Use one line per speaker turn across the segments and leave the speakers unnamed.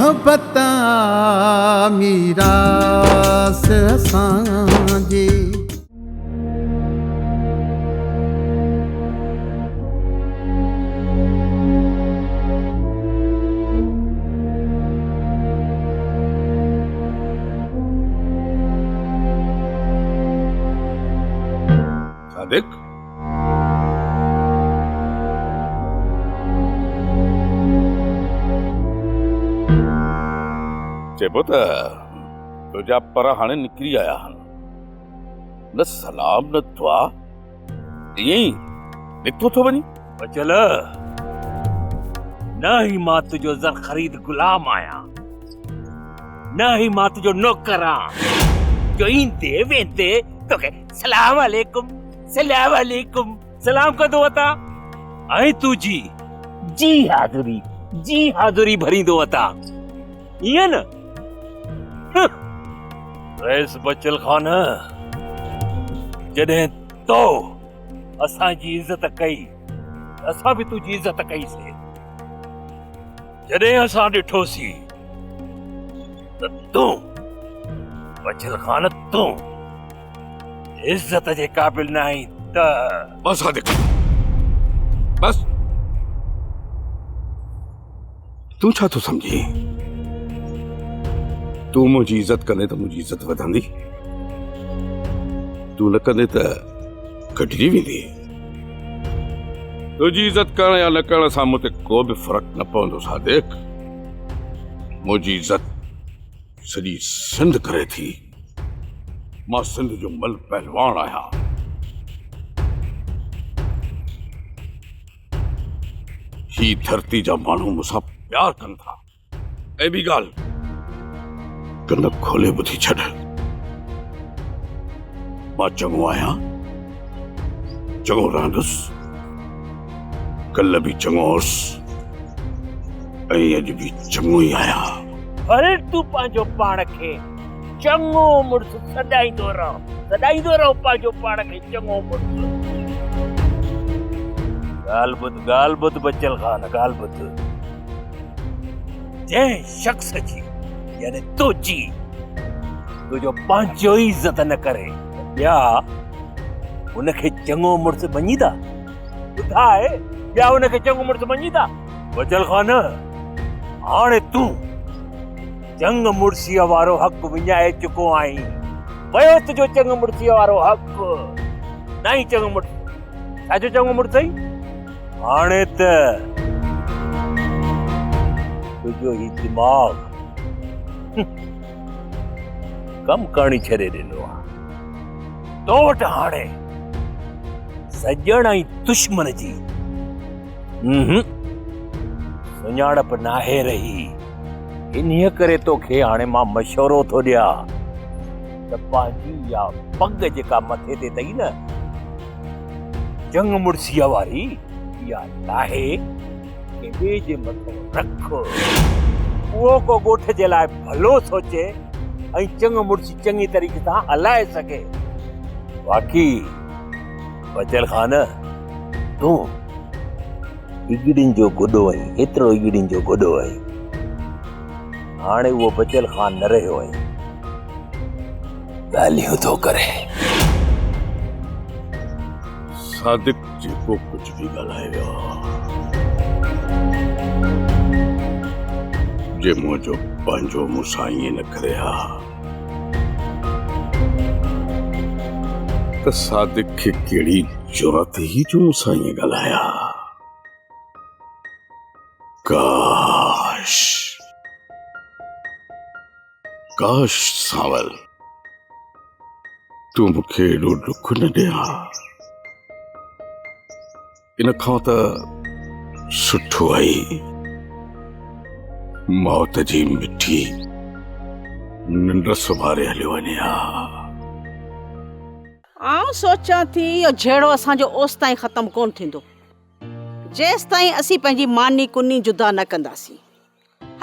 मोहब्बत मीरास असांजे।
सादिक चेबो त तुझा पर हाणे निकिरी आया आहिनि, न सलाम न दुआ, ईअं ई निकितो थो वञी।
चल न ही मां तुझो ज़र ख़रीद गुलाम आहियां, न ही मां तुझो नौकर आहियां जो ईंदे वेंदे तोखे सलाम अलैकुम सलाम अलैकुम सलाम कंदो वता ऐं तुंहिंजी जी हाज़ुरी भरींदो वता, ईअं न? रईस बचल खान, जॾहिं तो असांजी इज़त कई असां बि तुंहिंजी इज़त कईसीं, जॾहिं असां ॾिठोसीं त तूं बचल खान तूं इज़त जे क़ाबिल न आहीं त
बस सादिक बस। तू छा थो समझी? तू मुझी इज्जत कंदे त मुझी इज्जत वधंदी, तू न कंदे त घटिजी वेंदी। तुझी इज्जत करण या न करण सां मूं ते को बि फ़र्क़ु न पवंदो सादिक। मुझी इज्जत सॼी सिंध करे थी। मां सिंध जो मल पहलवान आहियां। ही धरती जा माण्हू मूंसां प्यार कनि था। ऐं ॿी ॻाल्हि, कन खोले ॿुधी छॾ, मां चङो आहियां, चङो रहंदुसि, कल्ह बि चङो हुअसि ऐं अॼु बि चङो ई आहियां।
अरे तूं पंहिंजो पाण खे चङो मुड़ुसु सॾाईंदो रहो पंहिंजो पाण खे चङो मुड़ुसु। ॻाल्हि ॿुध बचल खान, ॻाल्हि ॿुध। जंहिं शख़्स जी यानी तुंहिंजो पंहिंजो ई इज़त न करे ॿिया उनखे चङो मुड़ुसु मञीदा? ॿुधाए, ॿिया उनखे चङो मुड़ुसु मञीदा? बचल खान, हाणे तूं चंग मुड़सीअ वारो हक़ विञाए चुको आहीं। वयो तुंहिंजो चंग मुड़सीअ वारो हक़, नहीं चंग मुड़सु, छाजो चंग मुड़सु आई? हाणे त तुंहिंजो ही दिमाग़ कम करणी छॾे ॾिनो आहे। तो वटि हाणे सॼण ऐं दुश्मन जी सुञाणप नाहे रही। इन्हीअ करे तोखे हाणे मां मशवरो थो ॾियां त पंहिंजी या पग जेका मथे ते अथई न चंग मुड़सीअ वारी, इहा लाहे के ॿिए जे मथां रख। उहो को ॻोठ जे लाइ भलो सोचे ऐं चंग मुड़सी चङी तरीक़े सां हलाए सघे। बाक़ी बचल खान, तूं इगड़िन जो गुॾो आहीं, एतिरो इगड़िन जो गुॾो आहीं। हाणे उहो बचल खान न रहियो आहे, ॻाल्हियूं थो करे।
सादिक जेको कुझु बि ॻाल्हाए वियो, जे मुंहिंजो पंहिंजो मूंसां ईअं न करे हा त सादिक खे कहिड़ी ज़रूरत ही जो मूंसां ईअं ॻाल्हाया। काश सावल तूं मूंखे एॾो ॾुख न ॾिया। इन खां त सुठो आई मौत जी मिठी निंड सुभारे हलियो वञे हा।
आउं सोचां थी इहो जहिड़ो असांजो ओस ताईं ख़तमु कोन थींदो जेसि ताईं असीं पंहिंजी मानी कुनी जुदा न कंदासीं।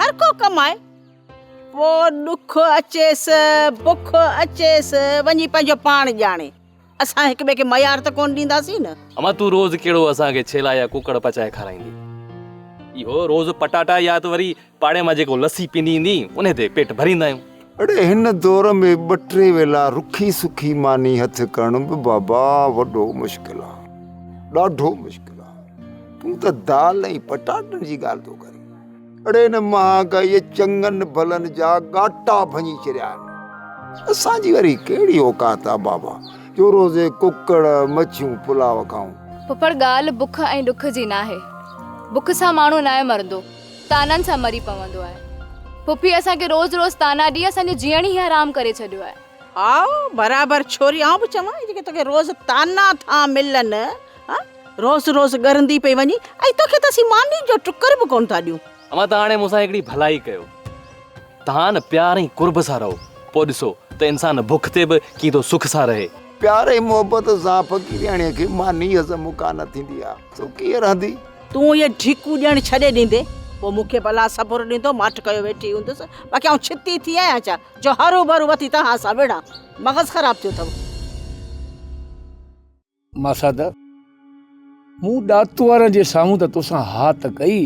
हर को कमाए, पोइ ॾुख अचेसि बुख अचेसि वञी पंहिंजो पाण ॼाणे। असां हिक ॿिए खे मयार त कोन ॾींदासीं न।
अमा तूं रोज़ कहिड़ो असांखे छेला या कुकड़ पचाए खाराईंदी? इहो रोज़ पटाटा या त वरी पाड़े मां जेको लस्सी पींदी ईंदी उन ते पेट भरींदा आहियूं।
अड़े हिन दौर में 2-3 वेला रुखी सुखी मानी हथ करण बि बाबा वॾो मुश्किल आहे, ॾाढो मुश्किल आहे। तूं त दाल ऐं पटाटनि जी ॻाल्हि थो करीं। अड़े हिन महागाईअ चङनि भलनि जा गाटा भञी छॾिया आहिनि। असांजी वरी कहिड़ी औकात आहे बाबा जो रोज़े कुकड़ मच्छियूं पुलाव खाऊं।
पुफड़ ॻाल्हि बुख ऐं ॾुख जी नाहे। बुख सां माण्हू न मरंदो, ताननि सां मरी पवंदो आहे। पुफी असांखे रोज़ रोज़ ताना ॾी असांजो जीअण ई हराम करे छॾियो आहे।
हा बराबरि छोरी आऊं बि चवां जेके तोखे रोज़ ताना था मिलनि, हा रोज़ रोज़ ॻरंदी पई वञी ऐं तोखे त असीं मानी जो टुकर बि कोन था ॾियूं।
अमां त हाणे मूंसां हिकिड़ी भलाई कयो, तव्हां न प्यार ऐं कुर्ब सां रहो, पोइ ॾिसो त इंसान बुख ते बि कीअं थो सुख सां रहे।
प्यार ऐं मोहबत सां फ़क़ीरियाणीअ खे मानी हज़म मुका न थींदी आहे, तो कीअं रहंदी?
तूं इहे ढिकू ॾियण छॾे ॾींदे पोइ मूंखे भला सबुरु ॾींदो माठ कयो वेठी हूंदुसि। बाक़ी आउं छिती थी आहियां छा जो हरू भरू वठी तव्हां सां विढ़ा? मग़ज़ ख़राबु थियो अथव।
मासाद मूं ॾातू वारनि जे साम्हूं त तोसां हा त कई,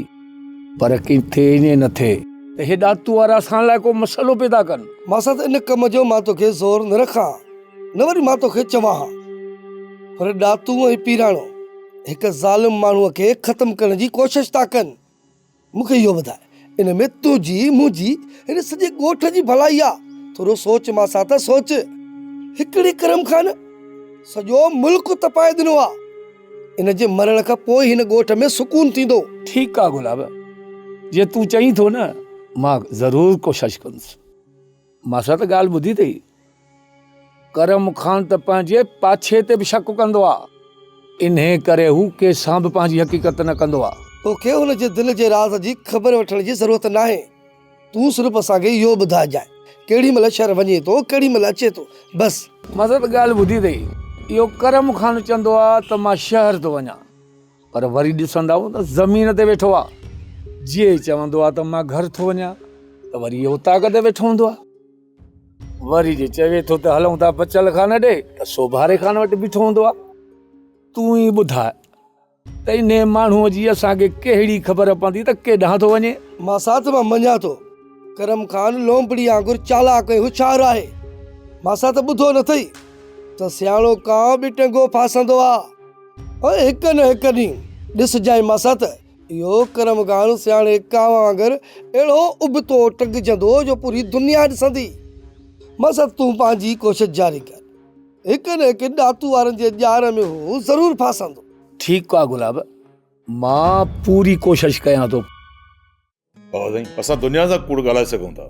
पर किथे ईअं न थिए त हे ॾातू वारा असां लाइ को मसइलो पैदा कनि।
मासाद इन कम जो मां तोखे ज़ोर न रखां, न वरी मां तोखे चवां, पर ॾातू ऐं पीराणो हिकु ज़ालिम माण्हूअ खे ख़तमु करण जी कोशिशि था कनि। मूंखे इहो ॿुधाए, इन में तुंहिंजी मुंहिंजी हिन सॼे ॻोठ जी भलाई आहे? थोरो सोच मां त सोच। हिकिड़ी करम खान सॼो मुल्क तपाए ॾिनो आहे। इन जे मरण खां पोइ हिन ॻोठ में सुकून थींदो।
ठीकु आहे गुलाब, जे तूं चईं थो न मां ज़रूरु कोशिशि कंदुसि। मासा त ॻाल्हि ॿुधी अथई, करम खान त पंहिंजे पाछे ते बि शक कंदो आहे, इन करे हू कंहिंसां बि पंहिंजी हक़ीक़त न कंदो आहे।
तोखे हुनजे दिल जे राज़ जी ख़बर वठण जी ज़रूरत न आहे। तूं सिर्फ़ु असांखे इहो ॿुधाइजांइ केॾी महिल शहर वञे थो, केॾी महिल अचे थो, बसि।
मां त ॻाल्हि ॿुधी अथई, इहो करम खान चवंदो आहे त मां शहर थो वञा, पर वरी ॾिसंदा त ज़मीन ते वेठो आहे। जीअं चवंदो आहे त मां घर थो वञा त वरी इहो ताक़त ते वेठो हूंदो आहे। वरी जे चवे थो त हलूं था बचल खान ॾे त सोभारे खान वटि बीठो हूंदो आहे। तूं ई ॿुधाए त इन माण्हूअ जी असांखे कहिड़ी ख़बर पवंदी त केॾांहुं थो वञे?
मां साथ मां मञा थो, करम खान लोंबड़ी वांगुरु चालाक ऐं होशियारु आहे। मां साथ ॿुधो न अथई त सियाणो कां बि टेंगो फासंदो आहे। हिकु न हिकु ॾींहुं ॾिसजांइ मां साथ इहो करम खान सियाणे कां वांगुरु अहिड़ो उबतो टंगजंदो जो पूरी दुनिया ॾिसंदी। मां साथ तूं पंहिंजी कोशिशि जारी कर, हिकु न हिकु ॾातू वारनि जे ॼार में हू ज़रूरु फासंदो।
ठीकु आहे गुलाब, मां पूरी कोशिशि कयां थो।
असां दुनिया सां कूड़ ॻाल्हाए सघूं था,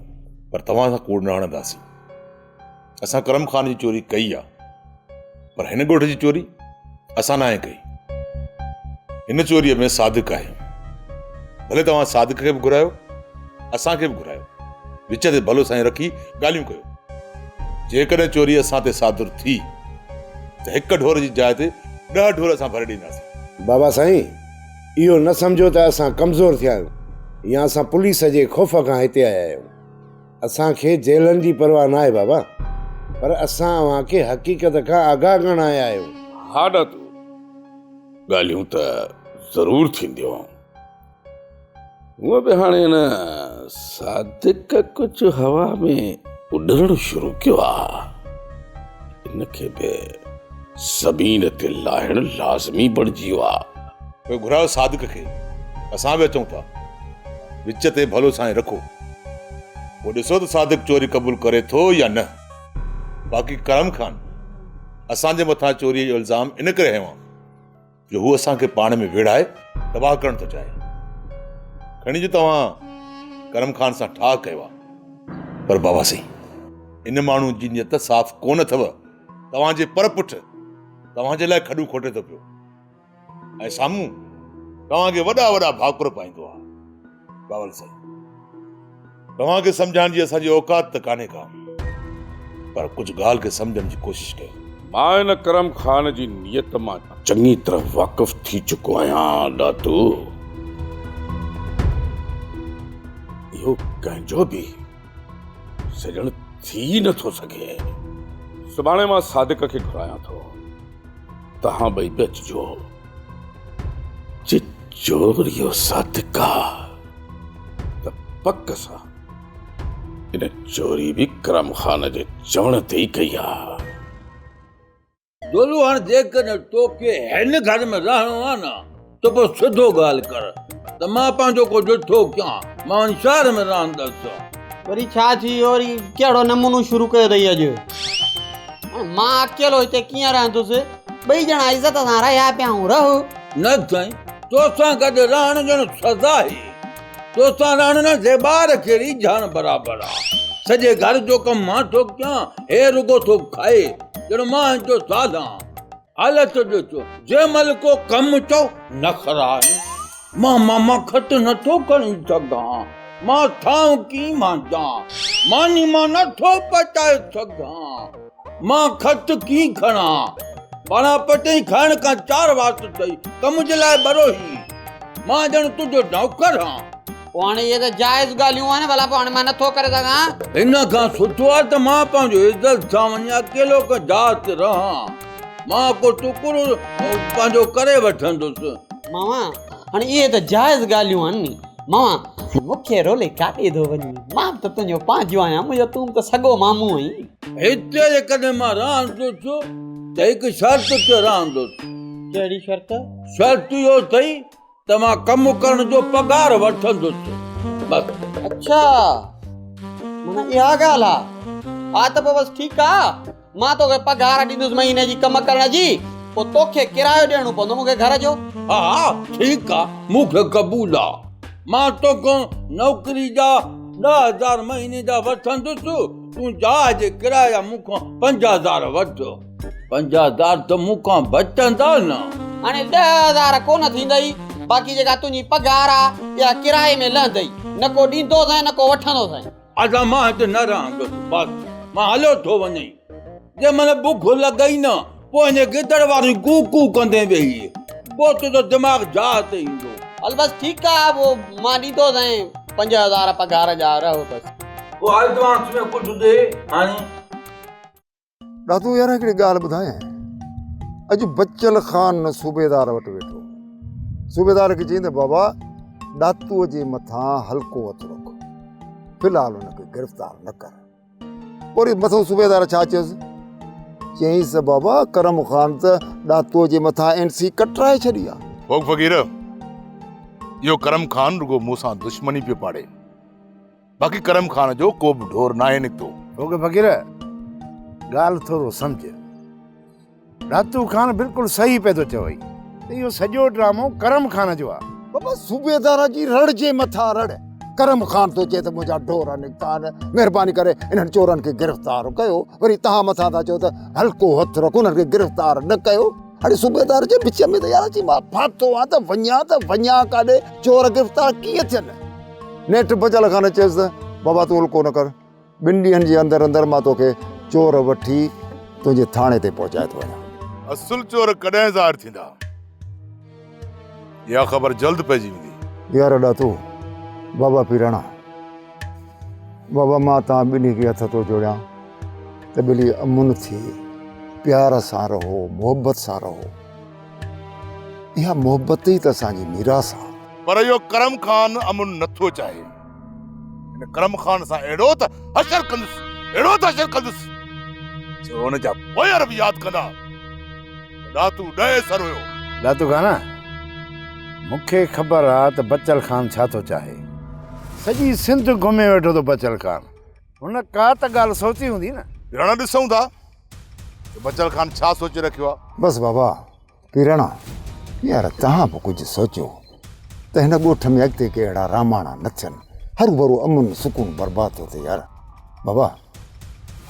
पर तव्हां सां कूड़ न हणंदासीं। असां करम खान जी चोरी कई आहे, पर हिन ॻोठ जी चोरी असां न कई। हिन चोरीअ में सादिक आहे। भले तव्हां सादिक खे बि घुरायो, असांखे बि घुरायो, विच ते भलो साईं रखी ॻाल्हियूं कयो। जेकॾहिं चोरी असां ते सादुर थी त हिकु ढोर जी जाइ ते 10 ढोर असां भरे ॾींदासीं।
बाबा साईं, इहो न सम्झो त असां कमज़ोर थिया आहियूं या असां पुलिस जे ख़ौफ़ खां हिते आया आहियूं। असांखे जेलनि जी परवाह न आहे बाबा, पर असां अव्हांखे हक़ीक़त खां आगाह करण आया आहियूं।
हा ॾातू, ॻाल्हियूं त ज़रूरु थींदियूं। हूअ बि हाणे न सादिक कुझु हवा में उॾणु शुरू कयो आहे। इनखे बि ज़मीन ते लाहिणु लाज़मी बणिजी वियो आहे। घुरायो सादिक खे, असां बि अचूं था, विच ते भलो साईं रखो, पोइ ॾिसो त सादिक चोरी क़बूल करे थो या न। बाक़ी करम खान असांजे मथां चोरीअ जो इल्ज़ाम इन करे हयो आहे जो हू असांखे पाण में विढ़ाए तबाह करणु थो चाहे। खणी जो तव्हां करम खान सां ठाह कयो आहे, पर बाबा साईं इन माण्हू जी नियत साफ़ कोन अथव। तव्हांजे पर पुठ तव्हांजे लाइ खॾू खोटे थो पियो ऐं साम्हूं तव्हांखे वॾा वॾा भाकुर पाईंदो आहे। बावल साईं, तव्हांखे सम्झाइण जी असांजी औकात त कान्हे का, पर कुझु ॻाल्हि खे सम्झण जी कोशिशि कयो। मां हिन करम खान जी नियत मां चङी तरह वाक़िफ़ थी चुको आहियां ॾातू। इहो कंहिंजो बि सॼण थी नथो सघे। सुभाणे मां सादिक खे घुरायां थो, तव्हां ॿई बि अचिजो। चोर इहो सादिका त पक सां इन चोरी बि करम खान जे चवण ते ई कई आहे।
दोलू हाणे जेकॾहिं तोखे हिन घर में रहणो आहे न त पोइ सिधो ॻाल्हि कर त मां पंहिंजो को ॾिठो कयां, मां वञी शहर में रहंदसि।
वरी छा थी वियो, वरी कहिड़ो नमूनो शुरू कयो अथई अॼु? मां अकेलो हिते कीअं रहंदुसि? ॿई ॼणा इज़त सां रहिया पिया आहियूं, रहो।
न साईं, तोसां गॾु रहण ॼण सज़ा आहे। तोसां रहण न ज़ेबार खे रीझाइण बराबरि आहे। सॼे घर जो कमु मां थो कयां, हे रुगो थो खाए ॼण मां जो साल आहियां। हालत ॾिसो, जंहिं महिल को कमु चओ नखरा आहे। मां खट नथो खणी सघां, मां थां की मां जा मानी मां नथो पचाए सघां, मां खट की खणा पाणा पटे खाइण खां 4 वात अथई, कम जे लाइ बरोही मां ॼण तुंहिंजो नौकर आहियां।
हाणे इहे त जाइज़ ॻाल्हियूं आहिनि, भला पोइ हाणे मां नथो करे सघां।
हिन खां सुठो आहे त मां पंहिंजो इज़त सां वञी अकेलो का जात रहां। मां को टुकुर पंहिंजो करे वठंदुसि।
मामा हाणे इहे त जाइज़ ॻाल्हियूं आहिनि नी। मामा मूंखे रोले काॾे थो वञी? मां त तुंहिंजो पंहिंजो आहियां, मुंहिंजो तूं त सॻो मामू आहीं।
हिते जेकॾहिं मां रहंदुसि त हिकु शर्त ते रहंदुसि।
कहिड़ी शर्त?
शर्त इहो अथई त मां कमु करण जो पगार वठंदुसि बसि।
अच्छा, माना इहा ॻाल्हि आहे। हा त पोइ बसि ठीकु आहे, मां तोखे पगार ॾींदुसि महीने जी कम करण जी, पोइ तोखे किरायो ॾियणो पवंदो मूंखे घर जो।
हा ठीकु आहे, मूंखे क़बूल आहे। मां तोखां नौकरी जा 10,000 महीने जा वठंदुसि, तूं जहाज जे किराया मूंखां 5,000 वठ। 5,000 त मूंखां बचंदा न।
हाणे 10,000 कोन थींदई, बाक़ी जेका तुंहिंजी पगार आहे या किराए में लहंदई, न को ॾींदो सां न को वठंदो सां।
असां मां हिते न रहंदुसि, बसि मां हलियो थो वञे। जंहिं महिल बुख लॻई न, पोइ हिन गिदड़ वारी कू कू कंदे वेही, पोइ तुंहिंजो दिमाग़ जाह ते ईंदो।
हल बसि ठीकु आहे, पोइ मां ॾींदो सां 5,000 पगार जा, रहो बसि।
पोइ एडवांस में कुझु ॾे हाणे।
ॾाढो यार हिकिड़ी ॻाल्हि ॿुधायां, अॼु बच्चल ख़ान सूबेदार वटि वेठो। सूबेदार खे चईं त बाबा ॾातूअ जे मथां हल्को हथु रख, फ़िलहाल हुनखे गिरफ़्तार न कर। वरी मथां सूबेदार छा चयुसि? चईंसि बाबा करम ख़ान त ॾातूअ जे मथां NC कटराए छॾी आहे।
भोग फ़क़ीर, इहो करम खान रुगो मूंसां दुश्मनी पियो पाड़े, बाक़ी करम खान जो को बि ढोर नाहे निकितो।
भोग फ़क़ीर, ॻाल्हि थोरो सम्झ। ॾातू खान बिल्कुलु सही पियो थो चवई त इहो सॼो ड्रामो करम खान जो आहे।
बाबा सूबेदार जी रड़ जे मथां रड़, करम ख़ान थो चए त मुंहिंजा ढोर निकिता आहिनि, महिरबानी करे इन्हनि चोरनि खे गिरफ़्तार कयो। वरी तव्हां मथां था चओ त हल्को हथु रखो, उन्हनि खे गिरफ़्तार न कयो। हाणे सूबेदार जे विच में त यार अची मां फाथो आहे त वञा काॾे, चोर गिरफ़्तार कीअं थियनि? नेठि बचल ख़ान चयसि त बाबा तूं हल्को न कर, 2 ॾींहंनि जे अंदरि मां तोखे चोर वठी तुंहिंजे थाणे ते पहुचाए थो वञा।
असुल चोर कॾहिं ज़ाहिर थींदा, इहा ख़बर जल्द पइजी वेंदी।
यार ॾातो बाबा पीराणा, बाबा मां तव्हां ॿिन्ही खे हथ थो जोड़ियां त ॿिली अमुन थी प्यार सां रहो, मोहबत सां रहो। इहा मोहबत ई त असांजी मीरास आहे।
पर इहो करम खान अमुन नथो चाहे। हिन करम खान सां अहिड़ो त हशर कंदुसि जो हुन जा पोयर बि यादि कंदा। ॾातू ॾहे सर हुयो।
ॾातू खान, मूंखे ख़बर आहे त बच्चल खान छा थो चाहे। सॼी सिंध घुमे वेठो थो बच्चल खान, हुन का त ॻाल्हि सोची हूंदी न।
पीराणा ॾिसूं था त बच्चल खान छा सोचे रखियो आहे।
बसि बाबा पीराणा, यार तव्हां बि कुझु सोचियो त हिन ॻोठ में अॻिते के अहिड़ा रामाणा न थियनि, हरू भरू अमुन सुकून बर्बाद थो थिए। यार बाबा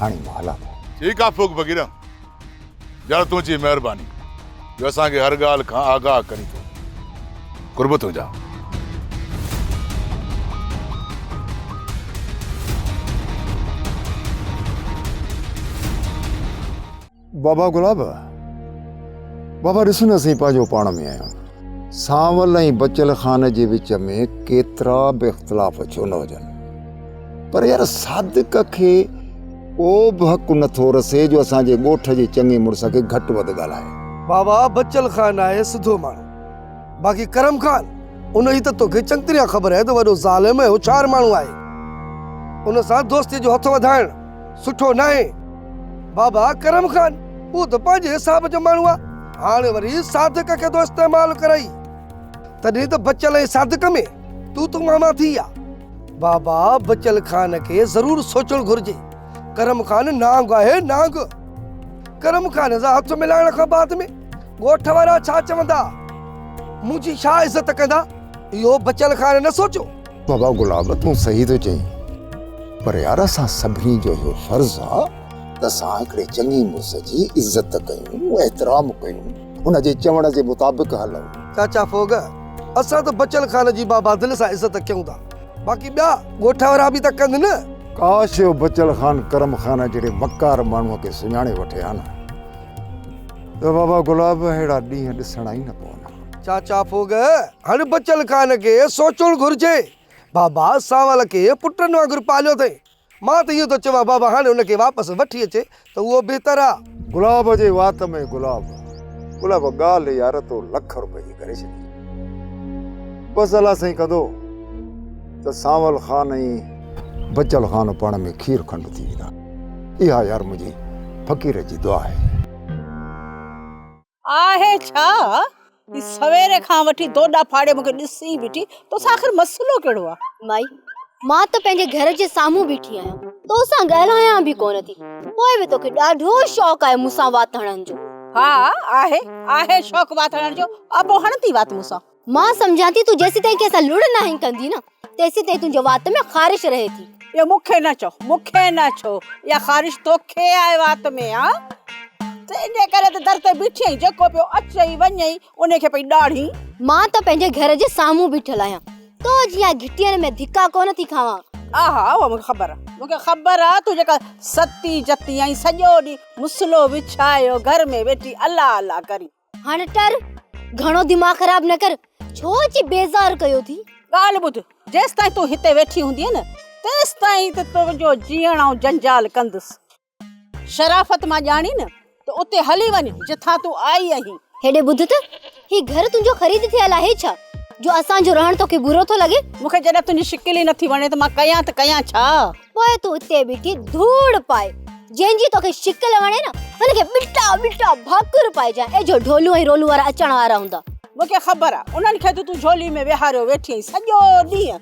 हाणे मां हलां थो।
ठीकु आहे फोक फ़क़ीर, यार तुंहिंजी महिरबानी जो असांखे हर ॻाल्हि खां आगाह करी थो। कुर्बत हुजा।
बाबा गुलाब, बाबा ॾिसो न असीं पंहिंजो पाण में आहियूं। सांवल ऐं बच्चल ख़ान जे विच में केतिरा बि इख़्तिलाफ़ छो न हुजनि, पर यार सादिक खे को बि हक़ु नथो रसे जो असांजे ॻोठ जे चङे मुड़ुस खे घटि वधि ॻाल्हाए।
बाबा बच्चल ख़ान आहे सिधो माण्हू, बाक़ी करम ख़ान उन जी त तोखे चङी तरह ख़बर आहे त वॾो ज़ालिम ऐं होशियार माण्हू आहे। उन सां दोस्ती जो हथ वधाइण सुठो न आहे। बाबा करम खान वो तो पंहिंजे हिसाब जो माण्हू आहे। हाणे वरी सादिक खे तो इस्तेमाल करई, तॾहिं त बचल ऐं सादिक में तू मामा थी आ। बाबा बचल खान खे ज़रूर सोचणु घुर्जे। करम खान नांग आहे नांग। करम खान जा हथ मिलाइण खां बाद में ॻोठ वारा छा चवंदा, मुंहिंजी छा इज़त कंदा, इहो बचल खान न सोचो।
बाबा गुलाब तूं सही तो चई, पर यार असां सभिनी जो इहो फर्ज़ आहे त असां हिकिड़े चङी मुड़ुस जी इज़त कयूं, एहतराम कयूं, हुन जे चवण जे मुताबिक़ हलूं।
चाचा फोग, असां त बचल खान जी बाबा दिल सां इज़त कयूं था, बाक़ी ॿिया ॻोठ वारा बि त कनि न।
काश यो बचल खान करम खान जहिड़े मकार माण्हूअ खे सुञाणे वठे हा न, त बाबा गुलाब अहिड़ा ॾींहं ॾिसणा ई न पवंदा।
चाचा फोग, हाणे बचल खान खे सोचणु घुर्जे। बाबा सावल खे पुटनि वांगुरु पालियो अथई। मां त इहो थो चवां बाबा हाणे हुनखे वापसि वठी अचे त उहो बहितर आहे।
गुलाब जे वात में गुलाब, गुलाब ॻाल्हि यार तो लख रुपए जी करे छॾी। बसि अलाह साईं कंदो त सावल खान ऐं बचल खान पाण में खीर खंड थी वेंदा। इहा यार मुंहिंजी फ़क़ीर जी दुआ
आहे छा ई सवेरे खां वठी दोडा फाड़े मूंखे ॾिसी बीठी, तोसां आख़िर मसलो कहिड़ो आहे?
माई, मां त पंहिंजे घर जे साम्हूं बीठी आहियां, तोसां ॻाल्हायां बि कोन थी, पोइ बि तोखे ॾाढो शौक़ु आहे मूंसां वात हणण जो।
हा आहे शौक़ु वात हणण जो, अब हणंदी वात मूंसां।
मां सम्झां थी तूं जेसी ताईं कंहिंसां लुड़ न कंदी न, तेसी ताईं तुंहिंजे वात में ख़ारिश रहे थी।
इहो मूंखे न चओ, मूंखे न छो, इहा ख़ारिश तोखे आहे वात में। हा त इन करे त दर ते बीठी आहीं, जेको पियो अचई वञई उनखे पई ॾाढ़ी।
मां त पंहिंजे घर जे साम्हूं बीठल आहियां, तो जीअं घिटियनि में धिका कोन थी खावां।
आहा उहा मूंखे ख़बर आहे तूं जेका सती जती आई सॼो ॾींहुं मुसलो विछायो घर में वेठी अल्लाह अल्लाह करी।
हाणे टर घणो दिमाग़ ख़राब न कर, छो अची बेज़ार कयो थी।
ॻाल्हि ॿुध, जेसि ताईं तूं हिते वेठी हूंदी न तेसि ताईं त तुंहिंजो जीअण ऐं जंजाल कंदुसि। शराफ़त मां ॼाणी न त उते हली वञ जिथां तूं आई आहीं।
हेॾे ॿुध त, ही घर तुंहिंजो ख़रीद थियल आहे छा, जो असांजो रहण तोखे बुरो थो लॻे?
मूंखे जॾहिं तुंहिंजी शिकिल ई नथी वणे त मां कयां त कयां छा?
पोइ तूं हिते बीठी धूड़ पाए, जंहिंजी तोखे शिकिल वणे न हुनखे बिटा बिटा भाकुर पाइजांइ, ऐं जो ढोलू ऐं रोलू वारा अचण वारा हूंदा।
मूंखे ख़बर आहे उन्हनि खे तूं झोली में विहारियो वेठी आहीं सॼो ॾींहुं,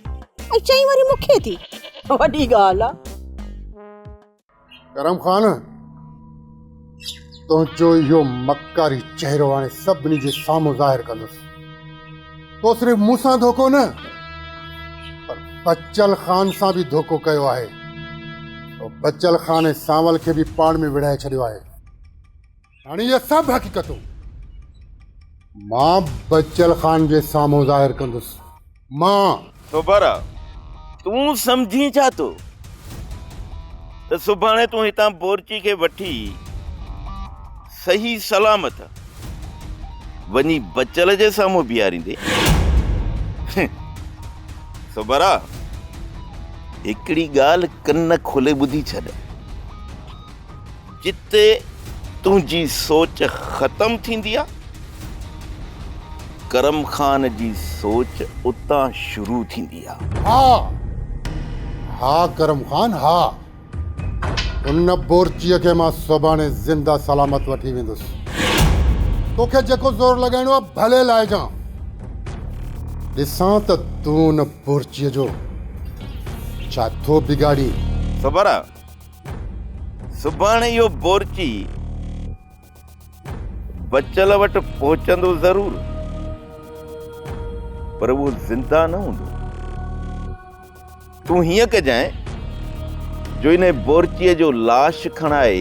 ऐं चई वरी मूंखे थी। वॾी ॻाल्हि आहे।
करम खान, तुंहिंजो इहो मकारी चहिरो हाणे सभिनी जे साम्हूं ज़ाहिर कंदुसि। तो सिर्फ़ु मूंसां धोखो न, पर बचल खान सां बि धोखो कयो आहे। तो बचल खान ऐं सावल खे बि पाण में विढ़ाए छॾियो आहे। हाणे इहे सभु हक़ीक़तूं मां बचल खान जे साम्हूं ज़ाहिर कंदुसि। मां
सोबारा, तूं सम्झी छा थो त सुभाणे तूं हितां बोरची खे वठी सही सलामत वञी बचल जे साम्हूं बीहारींदे? सोबारा, हिकिड़ी ॻाल्हि कन खोले ॿुधी छॾ, जिते तुंहिंजी सोच ख़तम थींदी आहे, करम खान जी सोच उतां शुरू थींदी आहे।
हा करम खान, हा। उन बोरचीअ खे मां सुभाणे ज़िंदा सलामत वठी वेंदुसि। तोखे जेको ज़ोर लॻाइणो आहे भले लाइजां। ॾिसां त तूं उन बोरचीअ जो छा थो बिगाड़ी।
सोबारा, सुभाणे इहो बोरची बचल वटि पहुचंदो ज़रूर, पर वो ज़िंदा न हूंदो। तूं हीअं कजांइ जो इन बोरचीअ जो लाश खणाए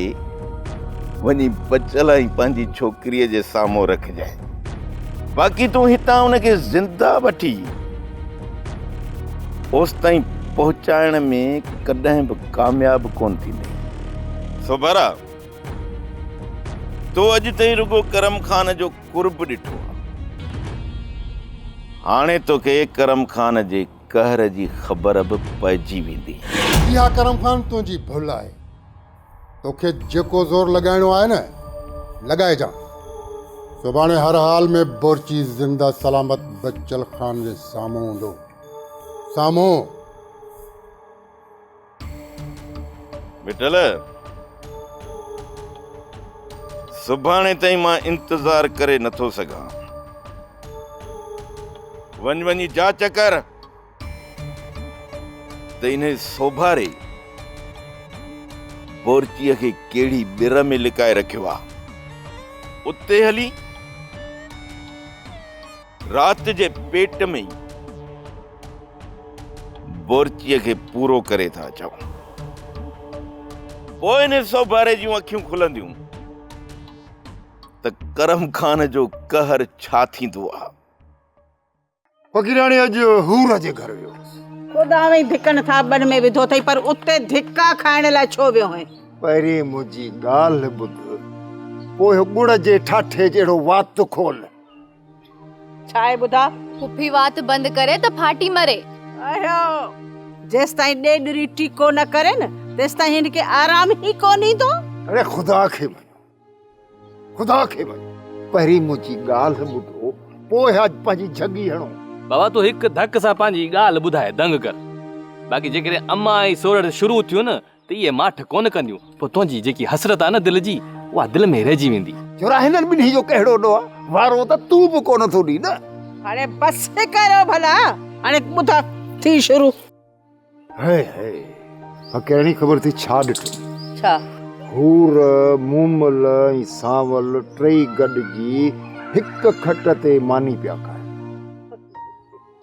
वञी बचल ऐं पंहिंजी छोकिरीअ जे साम्हूं रखजांइ। बाक़ी तूं हितां उनखे ज़िंदा वठी ओस ताईं पहुचाइण में कॾहिं बि कामयाब कोन थींदे। सोबारा, तो अॼु ताईं रुगो करम खान जो कुर्ब ॾिठो आहे, हाणे तोखे करम खान जे कहर जी ख़बर बि पइजी वेंदी।
इहा करम खान तुंहिंजी भुल आहे। तोखे जेको ज़ोर लॻाइणो आहे न लॻाइजां। सुभाणे हर हाल में बोरची जिंदा सलामत बच्चल खान जे साम्हूं हूंदो। साम्हूं
बिटल सुभाणे ताईं मां इंतज़ार करे नथो सघां। वञी जांच कर त इन सोभारे बोरचीअ खे कहिड़ी ॿिर में लिकाए रखियो आहे। उते हली राति जे पेट में ई बोरचीअ खे पूरो करे था अचूं। पोइ इन सोभारे जूं अखियूं खुलंदियूं त करम खान जो कहर छा थींदो आहे।
फकीराणी अॼु हूर जे घर वियो।
खुदा में धिकन था बन में विधो थई, पर उते धिका खाइण लाइ छो वियो है?
पहिरीं मुंहिंजी ॻाल्हि ॿुध, पोइ गुड़ जे ठाठे जहिड़ो वात खोल।
छा आहे ॿुधा?
पुफी वात बंद करे त फाटी मरे।
आयो जेस ताईं ॾेडरी टीको न करे न तेस ताईं हिन खे आराम ही कोन ईंदो।
अरे खुदा खे मञो, खुदा खे मञो, पहिरीं मुंहिंजी ॻाल्हि ॿुधो, पोइ अॼु पंहिंजी जॻी हणो।
बाबा तूं हिकु धक सां पंहिंजी ॻाल्हि ॿुधाए दंग कर। बाक़ी जेकॾहिं अम्मा ऐं सोरड़ शुरू थियूं न त इहे माठ कोन कंदियूं। पोइ तुंहिंजी जेकी हसरत आहे न दिलि जी, उहा दिलि में रहिजी वेंदी।
छोरा हिननि ॿिन्ही जो कहिड़ो ॾो आहे? वारो त तूं बि कोन थो ॾी न।
हाणे बस करो भला, हाणे ॿुधा थी शुरू।
हे हे फकीराणी ख़बर थी छा ॾिठो?
छा?
हूर मूमल ऐं सांवल टई गॾिजी हिक खट ते मानी पिया खाए।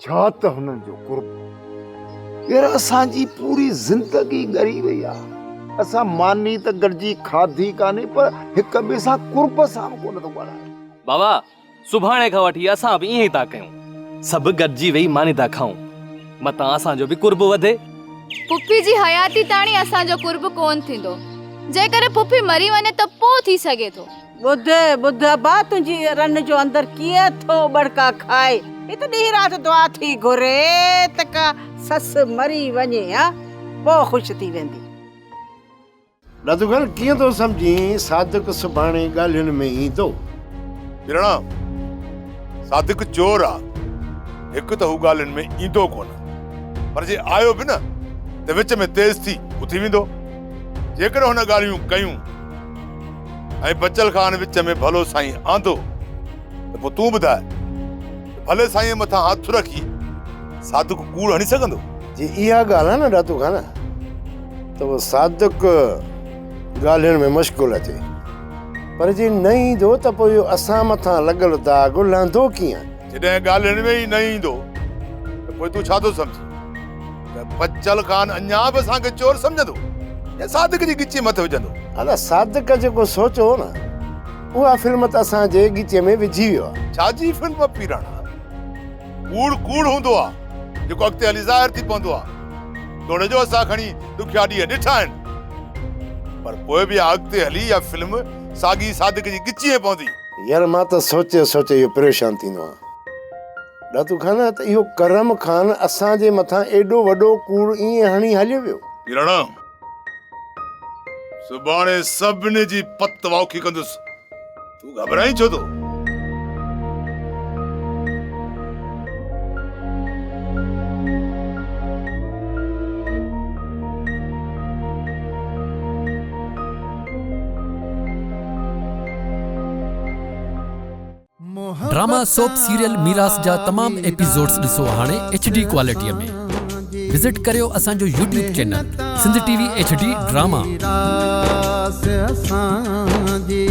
छा त हुननि जो कुर्ब। यार असांजी पूरी ज़िंदगी ॻरी वई आहे। असां मानी त गॾिजी खाधी कान्हे, पर हिक ॿिए सां कुर्ब सां कोन थो ॻाल्हाए।
बाबा सुभाणे खां वठी असां बि ईअं ई था कयूं। सभु गॾिजी वेही मानी था खाऊं, मतां असांजो बि कुर्ब वधे।
पुफी जी हयाती ताणी असांजो कुर्ब कोन थींदो। जेकर पुफी मरी वञे त पोइ थी सघे थो।
ॿुध ॿुध बा तुंहिंजी रन जो अंदर कीअं थो बड़का खाए। ही त ॾींहुं राति दुआ थी घुरे त का ससु मरी वञे हा पोइ ख़ुशि थी वेंदी।
दादूगल कीअं थो सम्झी सादिक सुभाणे ॻाल्हियुनि में ईंदो?
किरणा सादिक चोर आहे। हिकु त हू ॻाल्हियुनि में ईंदो कोन, पर जे आयो बि न त विच में तेज़ थी उथी वेंदो। जेकर हुन ॻाल्हियूं कयूं ऐं बचल खान विच में भलो साईं आंदो त पोइ तूं ॿुधाए भले साईं मथां हथ रखी सादिक कूड़ हणी सघंदो?
जी इहा ॻाल्हि आहे न दादू खान, त उहो सादिक ॻाल्हियुनि में मश्गूल थिए, पर जे न ईंदो त पोइ इहो असां मथां लॻल दाग लहंदो कीअं?
जॾहिं ॻाल्हियुनि में ई न ईंदो त पोइ तूं छा थो सम्झी त बचल खान अञा बि असांखे चोर सम्झंदो या सादिक जी गिची मथे विझंदो?
अला सादिक जेको सोचो न उहा फिल्म त असांजे गिचे में विझी वियो आहे।
छाजी फिल्म पीराणा? कूड़ कूड़ हूंदो आहे जेको अॻिते हली ज़ाहिर थी पवंदो आहे। तोड़े जो असां खणी ॾुखिया ॾींहं ॾिठा आहिनि, पर पोइ बि अॻिते हली इहा फिल्म साॻी सादिक जी गिची में पवंदी।
यार मां त सोचे सोचे इहो परेशान थींदो आहियां दादू खान, त इहो करम खान असांजे मथां एॾो वॾो कूड़ ईअं हणी हलियो वियो।
किरणा सुभाणे सभिनी जी पत वाउखी कंदुसि, तूं घबराई छो थो?
ड्रामा सोप सीरियल मीरास जा तमाम एपिसोड्स ॾिसो हाणे HD क्वालिटीअ में। विजिट करियो असांजो YouTube channel Sindh TV HD drama.
मीरास असांजी